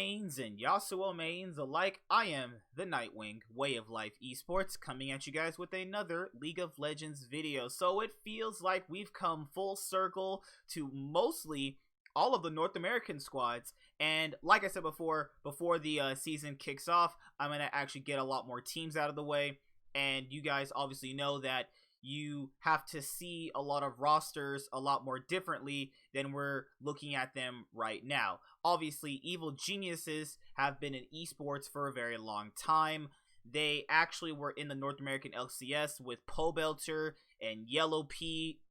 mains and Yasuo mains alike, I am the Nightwing, Way of Life Esports, coming at you guys with another League of Legends video. So it feels like we've come full circle to mostly all of the North American squads, and like I said before the season kicks off, I'm going to actually get a lot more teams out of the way, and you guys obviously know that you have to see a lot of rosters a lot more differently than we're looking at them right now. Obviously, Evil Geniuses have been in esports for a very long time. They actually were in the North American LCS with Pobelter and Yellow Pea.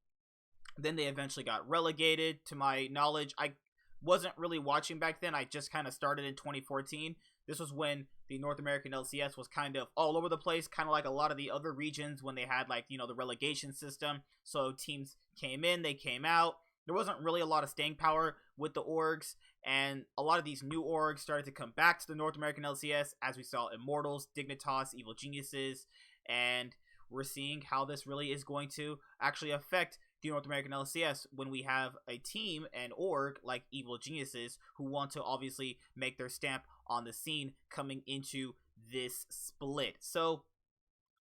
Then they eventually got relegated. To my knowledge, I wasn't really watching back then. I just kind of started in 2014. This was when the North American LCS was kind of all over the place, kind of like a lot of the other regions when they had, like, you know, the relegation system. So teams came in, they came out. There wasn't really a lot of staying power with the orgs, and a lot of these new orgs started to come back to the North American LCS, as we saw Immortals, Dignitas, Evil Geniuses, and we're seeing how this really is going to actually affect the North American LCS when we have a team and org like Evil Geniuses who want to obviously make their stamp on the scene coming into this split. So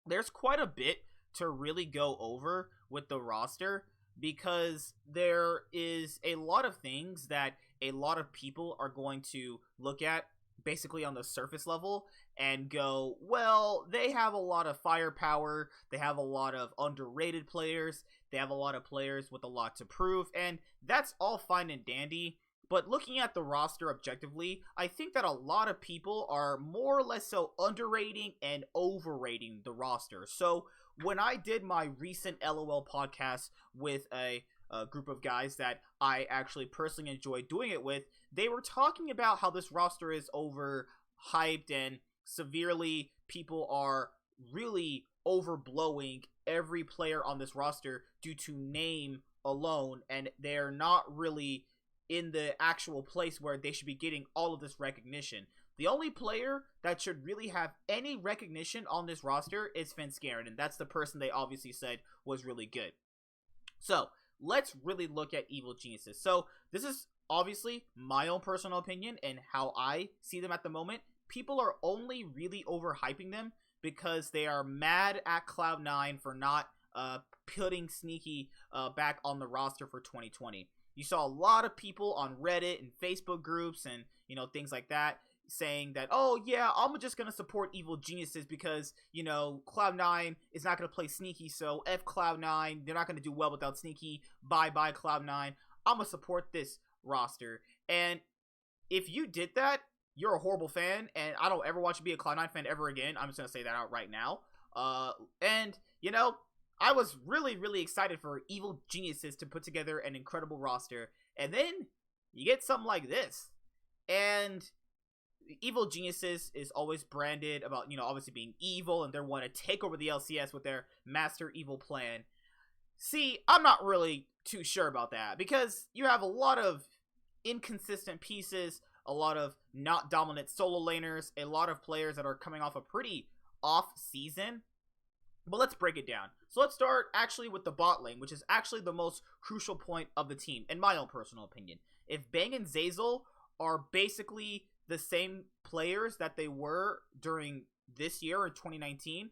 there's quite a bit to really go over with the roster, because there is a lot of things that a lot of people are going to look at basically on the surface level and go, well, they have a lot of firepower, they have a lot of underrated players, they have a lot of players with a lot to prove, and that's all fine and dandy. But looking at the roster objectively, I think that a lot of people are more or less so underrating and overrating the roster. So when I did my recent LOL podcast with a group of guys that I actually personally enjoyed doing it with, they were talking about how this roster is overhyped and severely people are really overblowing every player on this roster due to name alone, and they're not really in the actual place where they should be getting all of this recognition. The only player that should really have any recognition on this roster is Finskaran, and that's the person they obviously said was really good. So let's really look at Evil Geniuses. So this is obviously my own personal opinion and how I see them at the moment. People are only really overhyping them because they are mad at Cloud9 for not putting Sneaky back on the roster for 2020. You saw a lot of people on Reddit and Facebook groups and, you know, things like that saying that, oh yeah, I'm just going to support Evil Geniuses because, you know, Cloud9 is not going to play Sneaky, so F Cloud9, they're not going to do well without Sneaky, bye Cloud9, I'm going to support this roster. And if you did that, you're a horrible fan, and I don't ever want you to be a Cloud9 fan ever again. I'm just going to say that out right now. And, you know, I was really excited for Evil Geniuses to put together an incredible roster, and then you get something like this. And Evil Geniuses is always branded about, you know, obviously being evil, and they want to take over the LCS with their Master Evil plan. See, I'm not really too sure about that, because you have a lot of inconsistent pieces, a lot of not dominant solo laners, a lot of players that are coming off a pretty off season. But let's break it down. So let's start actually with the bot lane, which is actually the most crucial point of the team, in my own personal opinion. If Bang and Zeyzal are basically the same players that they were during this year in 2019,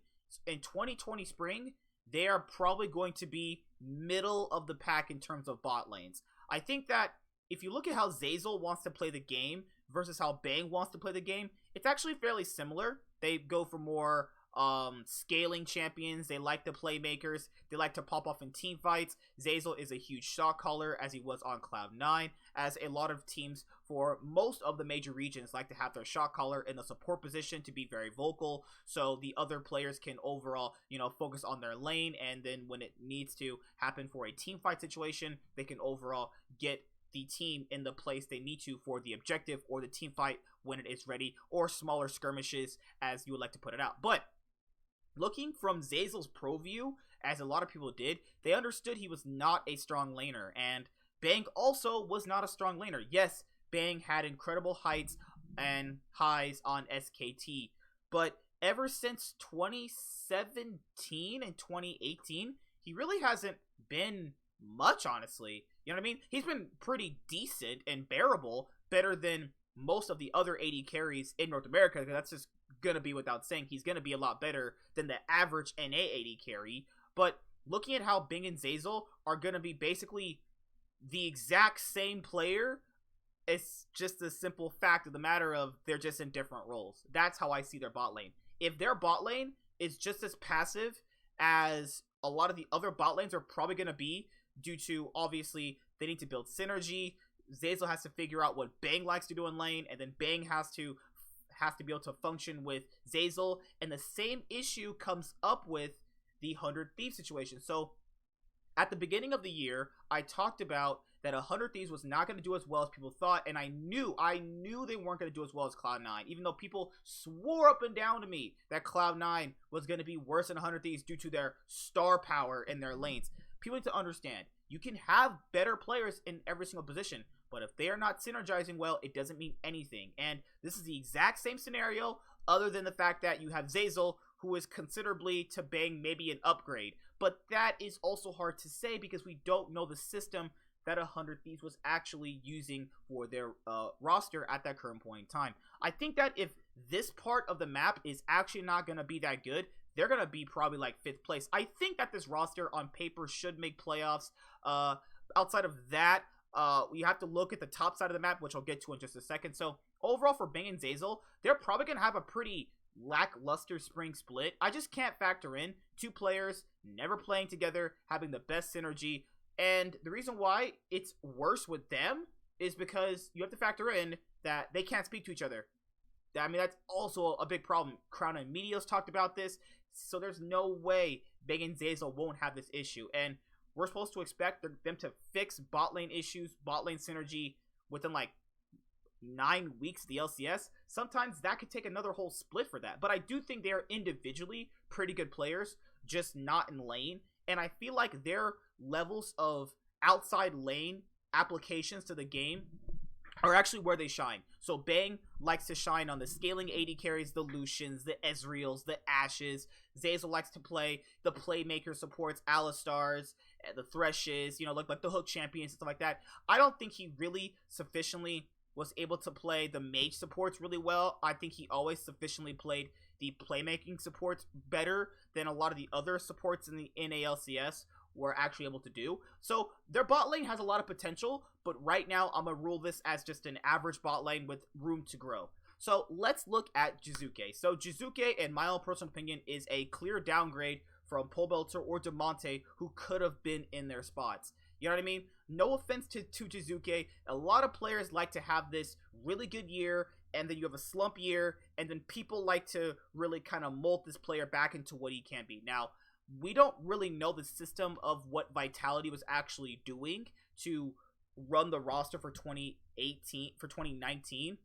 in 2020 spring, they are probably going to be middle of the pack in terms of bot lanes. I think that if you look at how Zeyzal wants to play the game versus how Bang wants to play the game, it's actually fairly similar. They go for more scaling champions. They like the playmakers. They like to pop off in team fights. Zeyzal is a huge shot caller, as he was on Cloud9, as a lot of teams for most of the major regions like to have their shot caller in the support position to be very vocal, so the other players can overall, you know, focus on their lane, and then when it needs to happen for a team fight situation, they can overall get the team in the place they need to for the objective or the team fight when it is ready, or smaller skirmishes, as you would like to put it out. But looking from Zeyzal's pro view, as a lot of people did, they understood he was not a strong laner, and Bang also was not a strong laner. Yes, Bang had incredible heights and highs on SKT, but ever since 2017 and 2018, he really hasn't been much, honestly. You know what I mean? He's been pretty decent and bearable, better than most of the other AD carries in North America, because that's just going to be without saying. He's going to be a lot better than the average NA AD carry. But looking at how Bing and Zeyzal are going to be basically the exact same player, it's just a simple fact of the matter of they're just in different roles. That's how I see their bot lane. If their bot lane is just as passive as a lot of the other bot lanes are probably going to be, due to, obviously, they need to build synergy. Zeyzal has to figure out what Bang likes to do in lane, and then Bang has to be able to function with Zeyzal, and the same issue comes up with the 100 Thieves situation. So at the beginning of the year, I talked about that 100 Thieves was not going to do as well as people thought, and I knew they weren't going to do as well as Cloud9, even though people swore up and down to me that Cloud9 was going to be worse than 100 Thieves due to their star power in their lanes. People need to understand, you can have better players in every single position, but if they are not synergizing well, it doesn't mean anything. And this is the exact same scenario, other than the fact that you have Zeyzal, who is considerably to Bang maybe an upgrade. But that is also hard to say because we don't know the system that 100 Thieves was actually using for their roster at that current point in time. I think that if this part of the map is actually not going to be that good, they're going to be probably like 5th place. I think that this roster on paper should make playoffs. Outside of that, we have to look at the top side of the map, which I'll get to in just a second. So overall for Bang and Zeyzal, they're probably going to have a pretty lackluster spring split. I just can't factor in 2 players never playing together, having the best synergy. And the reason why it's worse with them is because you have to factor in that they can't speak to each other. I mean, that's also a big problem. Crown and Meteos talked about this, so there's no way Bang and Zeyzal won't have this issue. And we're supposed to expect them to fix bot lane issues, bot lane synergy within like 9 weeks of the LCS. Sometimes that could take another whole split for that. But I do think they are individually pretty good players, just not in lane. And I feel like their levels of outside lane applications to the game are actually where they shine. So Bang likes to shine on the scaling AD carries, the Lucians, the Ezreals, the Ashes. Zeyzal likes to play the playmaker supports, Alistars, the Threshes, you know, like the hook champions and stuff like that. I don't think he really sufficiently was able to play the mage supports really well. I think he always sufficiently played the playmaking supports better than a lot of the other supports in the NALCS were actually able to do. So their bot lane has a lot of potential, but right now I'm going to rule this as just an average bot lane with room to grow. So let's look at Jizuke. So Jizuke, in my own personal opinion, is a clear downgrade from Pobelter or Demonte, who could have been in their spots. You know what I mean? No offense to Jizuke. A lot of players like to have this really good year, and then you have a slump year, and then people like to really kind of mold this player back into what he can be. Now, we don't really know the system of what Vitality was actually doing to run the roster for 2019,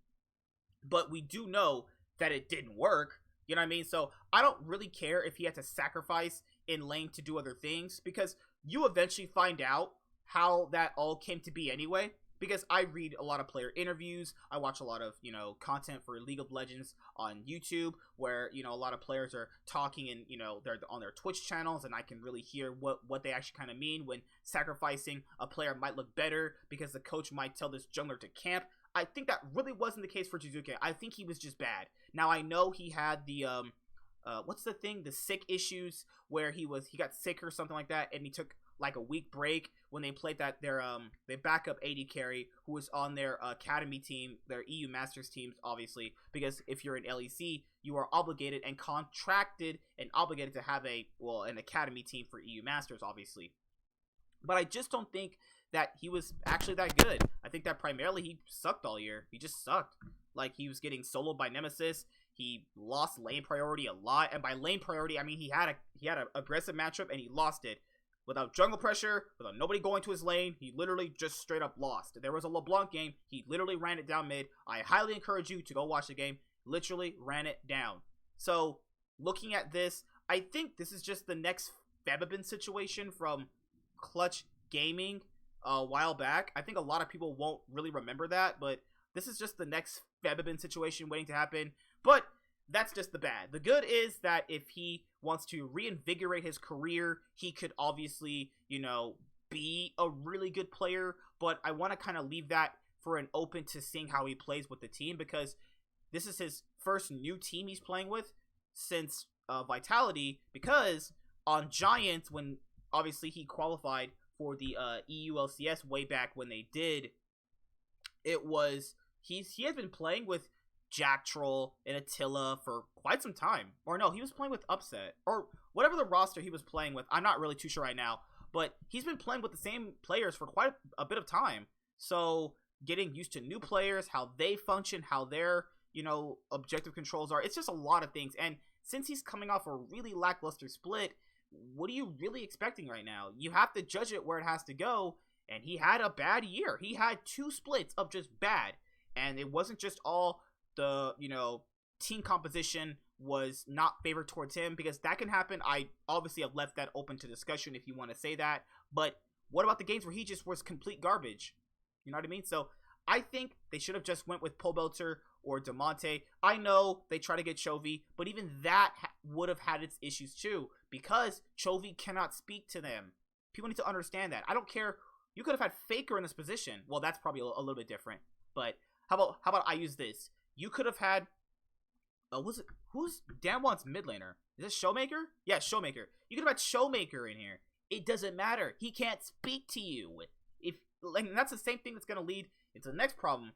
but we do know that it didn't work. You know what I mean? So I don't really care if he had to sacrifice in lane to do other things, because you eventually find out how that all came to be anyway. Because I read a lot of player interviews, I watch a lot of, you know, content for League of Legends on YouTube, where, you know, a lot of players are talking and, you know, they're on their Twitch channels, and I can really hear what they actually kind of mean when sacrificing a player might look better because the coach might tell this jungler to camp. I think that really wasn't the case for Jizuke. I think he was just bad. Now, I know he had the, what's the thing? The sick issues, where he got sick or something like that, and he took like a week break when they played their backup AD carry, who was on their academy team, their EU Masters teams, obviously, because if you're in LEC, you are obligated and contracted and obligated to have an academy team for EU Masters, obviously. But I just don't think that he was actually that good. I think that primarily he sucked all year. He just sucked. Like, he was getting soloed by Nemesis. He lost lane priority a lot, and by lane priority, I mean he had an aggressive matchup and he lost it. Without jungle pressure, without nobody going to his lane, he literally just straight up lost. There was a LeBlanc game, he literally ran it down mid. I highly encourage you to go watch the game. Literally ran it down. So, looking at this, I think this is just the next Febibin situation from Clutch Gaming a while back. I think a lot of people won't really remember that, but this is just the next Febibin situation waiting to happen. But that's just the bad. The good is that if he wants to reinvigorate his career, he could obviously, you know, be a really good player, but I want to kind of leave that for an open to seeing how he plays with the team, because this is his first new team he's playing with since Vitality, because on Giants, when obviously he qualified for the EU LCS way back when they did, it was he has been playing with Jack Troll and Attila for quite some time. Or no, he was playing with Upset or whatever the roster he was playing with. I'm not really too sure right now, but he's been playing with the same players for quite a bit of time. So getting used to new players, how they function, how their, you know, objective controls are, it's just a lot of things. And since he's coming off a really lackluster split, what are you really expecting right now? You have to judge it where it has to go, and he had a bad year. He had 2 splits of just bad, and it wasn't just all the, you know, team composition was not favored towards him, because that can happen. I obviously have left that open to discussion if you want to say that, but what about the games where he just was complete garbage? You know what I mean? So I think they should have just went with Pobelter or Demonte. I know they try to get Chovy, but even that would have had its issues too, because Chovy cannot speak to them. People need to understand that. I don't care. You could have had Faker in this position. Well, that's probably a little bit different. But how about I use this? You could have had. Who's Damwon's mid laner? Is this Showmaker? Yeah, Showmaker. You could have had Showmaker in here. It doesn't matter. He can't speak to you. And that's the same thing that's going to lead into the next problem,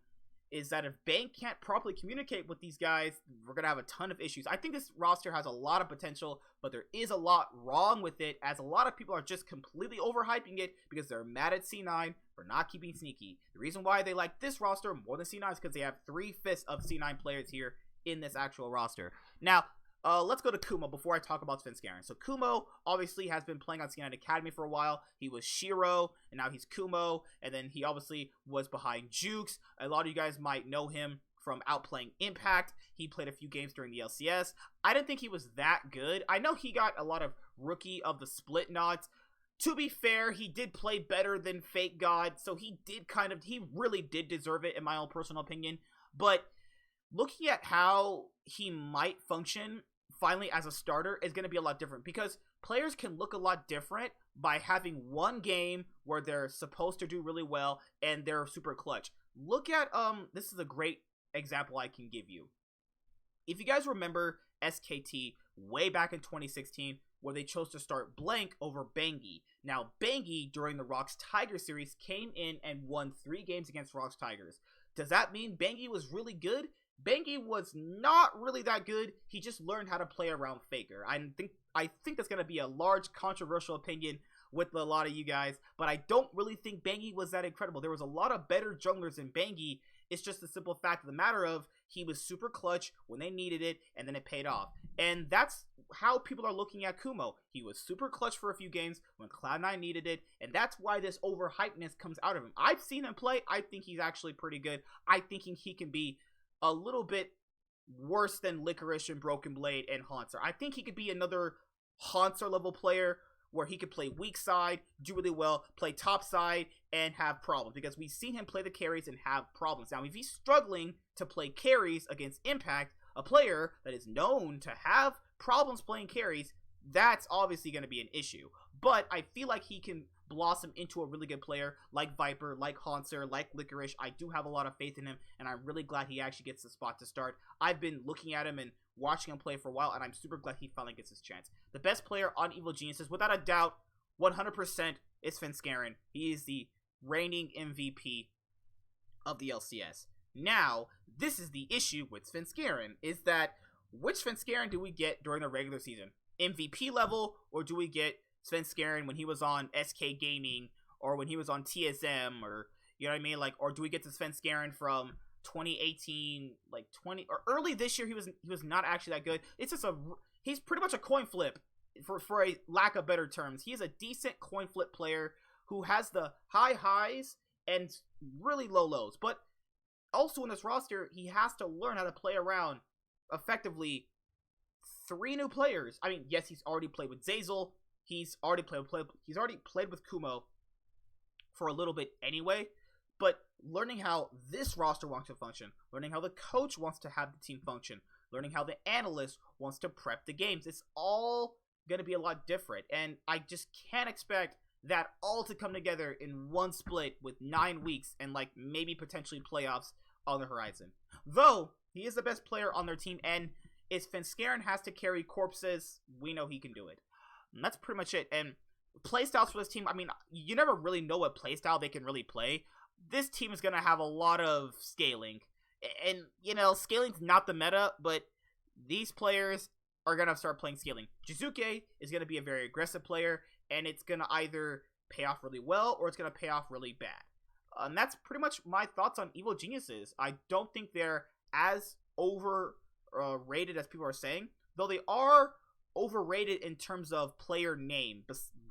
is that if Bang can't properly communicate with these guys, we're going to have a ton of issues. I think this roster has a lot of potential, but there is a lot wrong with it, as a lot of people are just completely overhyping it because they're mad at C9 for not keeping Sneaky. The reason why they like this roster more than C9 is because they have 3/5 of C9 players here in this actual roster. Now, let's go to Kumo before I talk about Svenskeren. So Kumo obviously has been playing on C9 Academy for a while. He was Shiro, and now he's Kumo, and then he obviously was behind Jukes. A lot of you guys might know him from outplaying Impact. He played a few games during the LCS. I didn't think he was that good. I know he got a lot of Rookie of the Split nods. To be fair, he did play better than Fake God, so he really did deserve it in my own personal opinion. But looking at how he might function finally as a starter is going to be a lot different, because players can look a lot different by having one game where they're supposed to do really well and they're super clutch. Look at this is a great example I can give you. If you guys remember SKT way back in 2016, where they chose to start Blank over Bangi. Now Bangi during the Rocks Tigers series came in and won 3 games against Rocks Tigers. Does that mean Bangi was really good? Bangi was not really that good. He just learned how to play around Faker. I think that's going to be a large controversial opinion with a lot of you guys, but I don't really think Bangi was that incredible. There was a lot of better junglers than Bangi. It's just the simple fact of the matter of he was super clutch when they needed it, and then it paid off. And that's how people are looking at Kumo. He was super clutch for a few games when Cloud9 needed it, and that's why this overhypeness comes out of him. I've seen him play. I think he's actually pretty good. I think he can be a little bit worse than Licorice and Broken Blade and Haunter. I think he could be another Haunter level player where he could play weak side, do really well, play top side, and have problems, because we've seen him play the carries and have problems. Now, if he's struggling to play carries against Impact, a player that is known to have problems playing carries, that's obviously going to be an issue. But I feel like he can blossom into a really good player like Viper, like Haunter, like Licorice. I do have a lot of faith in him, and I'm really glad he actually gets the spot to start. I've been looking at him and watching him play for a while, and I'm super glad he finally gets his chance. The best player on Evil Geniuses, without a doubt, 100%, is Svenskeren. He is the reigning MVP of the LCS. Now, this is the issue with Svenskeren, is that which Svenskeren do we get during the regular season? MVP level, or do we get Svenskeren when he was on SK Gaming, or when he was on TSM, or, you know what I mean? Like, or do we get to Svenskeren from 2018, like 20 or early this year? He was not actually that good. It's just he's pretty much a coin flip, for a lack of better terms. He is a decent coin flip player who has the high highs and really low lows. But also in this roster, he has to learn how to play around effectively 3 new players. I mean, yes, he's already played with Zeyzal. He's already played with Kumo for a little bit anyway. But learning how this roster wants to function, learning how the coach wants to have the team function, learning how the analyst wants to prep the games, it's all going to be a lot different. And I just can't expect that all to come together in one split with 9 weeks and like maybe potentially playoffs on the horizon. Though he is the best player on their team, and if Svenskeren has to carry corpses, we know he can do it. And that's pretty much it. And playstyles for this team, I mean, you never really know what playstyle they can really play. This team is going to have a lot of scaling. And, you know, scaling's not the meta, but these players are going to start playing scaling. Jizuke is going to be a very aggressive player, and it's going to either pay off really well or it's going to pay off really bad. And that's pretty much my thoughts on Evil Geniuses. I don't think they're as overrated as people are saying, though they are overrated in terms of player name,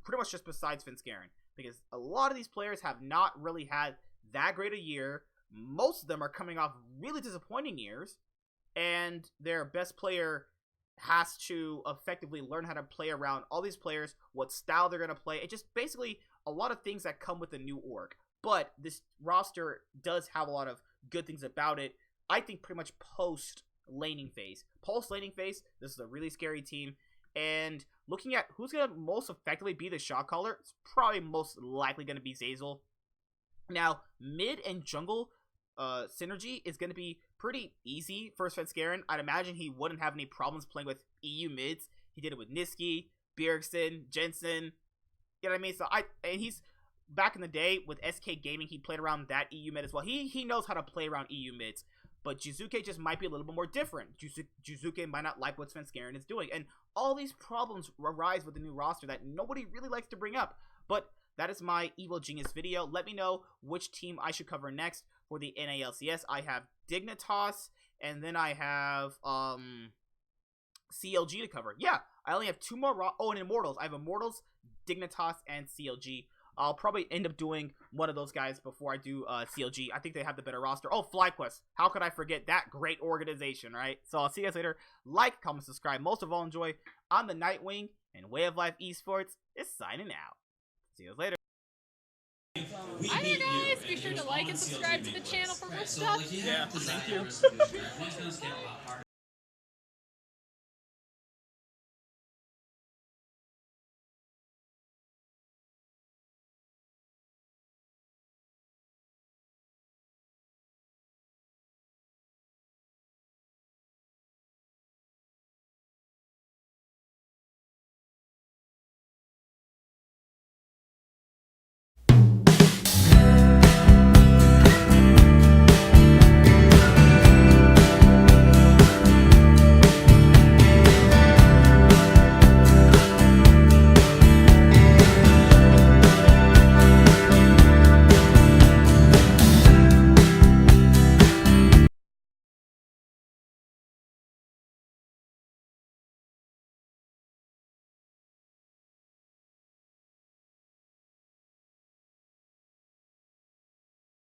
pretty much just besides Svenskeren, because a lot of these players have not really had that great a year. Most of them are coming off really disappointing years, and their best player has to effectively learn how to play around all these players, what style they're going to play, and just basically a lot of things that come with a new org. But this roster does have a lot of good things about it. I think pretty much post-laning phase. Post-laning phase, this is a really scary team. And looking at who's going to most effectively be the shot caller, it's probably most likely going to be Zeyzal. Now, mid and jungle synergy is going to be pretty easy for Svenskeren. I'd imagine he wouldn't have any problems playing with EU mids. He did it with Niski, Bjergsen, Jensen. You know what I mean? And he's back in the day with SK Gaming, he played around that EU mid as well. He knows how to play around EU mids. But Jizuke just might be a little bit more different. Jizuke might not like what Svenskeren is doing. And all these problems arise with the new roster that nobody really likes to bring up. But that is my Evil Genius video. Let me know which team I should cover next for the NALCS. I have Dignitas, and then I have CLG to cover. Yeah, I only have 2 more. And Immortals. I have Immortals, Dignitas, and CLG. I'll probably end up doing one of those guys before I do CLG. I think they have the better roster. Oh, FlyQuest. How could I forget that great organization, right? So I'll see you guys later. Like, comment, subscribe. Most of all, enjoy. I'm the Nightwing, and Way of Life Esports is signing out. See you later. Hi there, guys. Be sure to like and subscribe to the channel for more stuff. Yeah, thank you.